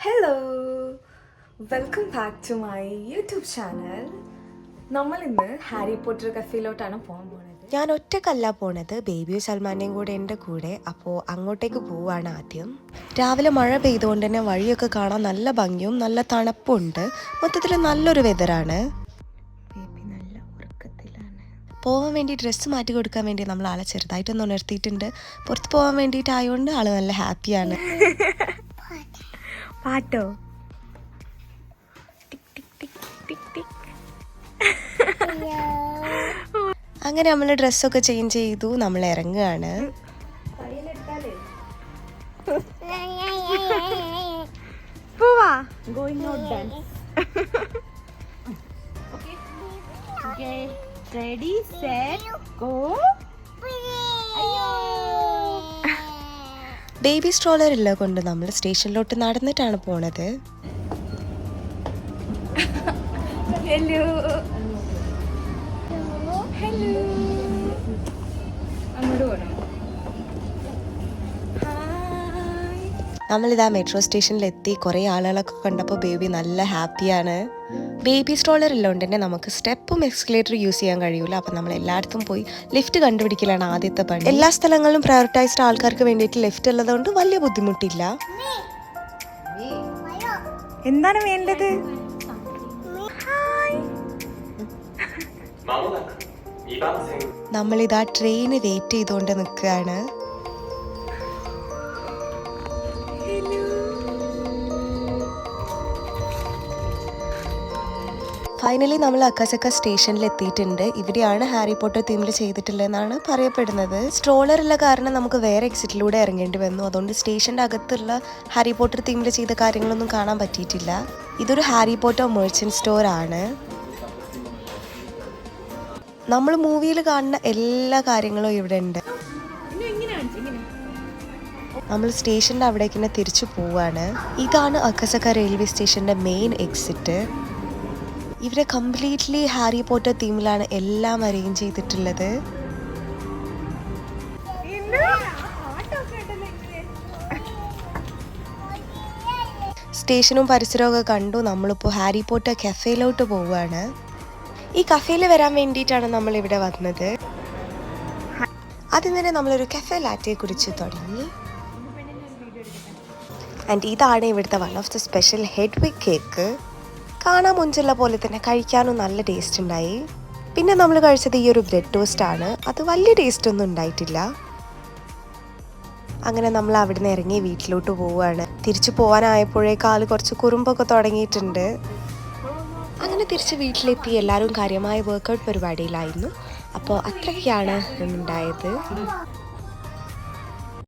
Hello, welcome back to my YouTube channel. നമ്മൾ ഇന്ന് Harry Potter കഫേയിലോട്ടാണ് പോകാൻ പോകുന്നത്. ഞാൻ ഒറ്റക്കല്ല പോണത്, ബേബിയും സൽമാനെയും കൂടെ എൻ്റെ കൂടെ. അപ്പോൾ അങ്ങോട്ടേക്ക് പോവാണ് ആദ്യം. രാവിലെ മഴ പെയ്തുകൊണ്ട് തന്നെ വഴിയൊക്കെ കാണാൻ നല്ല ഭംഗിയും നല്ല തണുപ്പുണ്ട്. മൊത്തത്തിൽ നല്ലൊരു വെതറാണ്. ബേബി നല്ല ഉറക്കത്തിലാണ്. പോകാൻ വേണ്ടി ഡ്രസ്സ് മാറ്റി കൊടുക്കാൻ വേണ്ടി നമ്മൾ ആളെ ചെറുതായിട്ടൊന്ന് ഉണർത്തിയിട്ടുണ്ട്. പുറത്ത് പോകാൻ വേണ്ടിയിട്ടായതുകൊണ്ട് ആൾ നല്ല ഹാപ്പിയാണ്. പാട്ടോ അങ്ങനെ നമ്മൾ ഡ്രസ്സൊക്കെ ചേഞ്ച് ചെയ്തു, നമ്മൾ ഇറങ്ങുകയാണ്. പോവാ going out dance. Ready set go. Baby stroller ഇല്ല കൊണ്ട് നമ്മൾ സ്റ്റേഷനിലോട്ട് നടന്നിട്ടാണ് പോണത്. ഹലോ ഹലോ, അങ്ങോട്ട് പോകണം. നമ്മളിതാ മെട്രോ സ്റ്റേഷനിലെത്തി. കുറേ ആളുകളൊക്കെ കണ്ടപ്പോൾ ബേബി നല്ല ഹാപ്പിയാണ്. ബേബി സ്ട്രോളർ ഇല്ലോണ്ട് തന്നെ നമുക്ക് സ്റ്റെപ്പും എക്സ്കലേറ്ററും യൂസ് ചെയ്യാൻ കഴിയൂല. അപ്പം നമ്മൾ എല്ലായിടത്തും പോയി ലിഫ്റ്റ് കണ്ടുപിടിക്കലാണ് ആദ്യത്തെ പണി. എല്ലാ സ്ഥലങ്ങളിലും പ്രയോറിറ്റൈസ്ഡ് ആൾക്കാർക്ക് വേണ്ടിയിട്ട് ലിഫ്റ്റ് ഉള്ളതുകൊണ്ട് വലിയ ബുദ്ധിമുട്ടില്ല. എന്താണ് വേണ്ടത്? നമ്മളിതാ ട്രെയിന് വെയിറ്റ് ചെയ്തുകൊണ്ട് നിൽക്കുകയാണ്. ഫൈനലി നമ്മൾ അക്കാസക്ക സ്റ്റേഷനിൽ എത്തിയിട്ടുണ്ട്. ഇവിടെയാണ് ഹാരി പോട്ടർ തീമിൽ ചെയ്തിട്ടുള്ളതെന്നാണ് പറയപ്പെടുന്നത്. സ്ട്രോളർ ഉള്ള കാരണം നമുക്ക് വേറെ എക്സിറ്റിലൂടെ ഇറങ്ങേണ്ടി വന്നു. അതുകൊണ്ട് സ്റ്റേഷൻ്റെ അകത്തുള്ള ഹാരി പോട്ടർ തീമിൽ ചെയ്ത കാര്യങ്ങളൊന്നും കാണാൻ പറ്റിയിട്ടില്ല. ഇതൊരു ഹാരി പോട്ടർ മെർച്ചന്റ് സ്റ്റോർ ആണ്. നമ്മൾ മൂവിയിൽ കാണുന്ന എല്ലാ കാര്യങ്ങളും ഇവിടെ ഉണ്ട്. നമ്മൾ സ്റ്റേഷൻ്റെ അവിടേക്ക് തന്നെ തിരിച്ചു പോവാണ്. ഇതാണ് അക്കാസക്ക റെയിൽവേ സ്റ്റേഷൻ്റെ മെയിൻ എക്സിറ്റ്. ഇവിടെ കംപ്ലീറ്റ്ലി ഹാരി പോട്ടർ തീമിലാണ് എല്ലാം അറേഞ്ച് ചെയ്തിട്ടുള്ളത്. സ്റ്റേഷനും പരിസരവും ഒക്കെ കണ്ടു. നമ്മളിപ്പോൾ ഹാരി പോട്ടർ കഫേയിലോട്ട് പോവുകയാണ്. ഈ കഫേയിൽ വരാൻ വേണ്ടിയിട്ടാണ് നമ്മൾ ഇവിടെ വന്നത്. ആദ്യം തന്നെ നമ്മളൊരു കഫേ ലാറ്റയെ കുറിച്ച് തുടങ്ങി. ആൻഡ് ഇതാണ് ഇവിടുത്തെ one of the special Hedwig cake. കാണാൻ മുഞ്ചുള്ള പോലെ തന്നെ കഴിക്കാനും നല്ല ടേസ്റ്റ് ഉണ്ടായി. പിന്നെ നമ്മൾ കഴിച്ചത് ഈ ഒരു ബ്രെഡ് ടോസ്റ്റ് ആണ്. അത് വലിയ ടേസ്റ്റ് ഒന്നും ഉണ്ടായിട്ടില്ല. അങ്ങനെ നമ്മൾ അവിടെ നിന്ന് ഇറങ്ങി വീട്ടിലോട്ട് പോവുകയാണ്. തിരിച്ചു പോകാനായപ്പോഴേക്കാൾ കുറച്ച് കുറുമ്പൊക്കെ തുടങ്ങിയിട്ടുണ്ട്. അങ്ങനെ തിരിച്ച് വീട്ടിലെത്തി. എല്ലാവരും കാര്യമായ വർക്കൗട്ട് പരിപാടിയിലായിരുന്നു. അപ്പോൾ അത്രയ്ക്കാണ് ഉണ്ടായത്.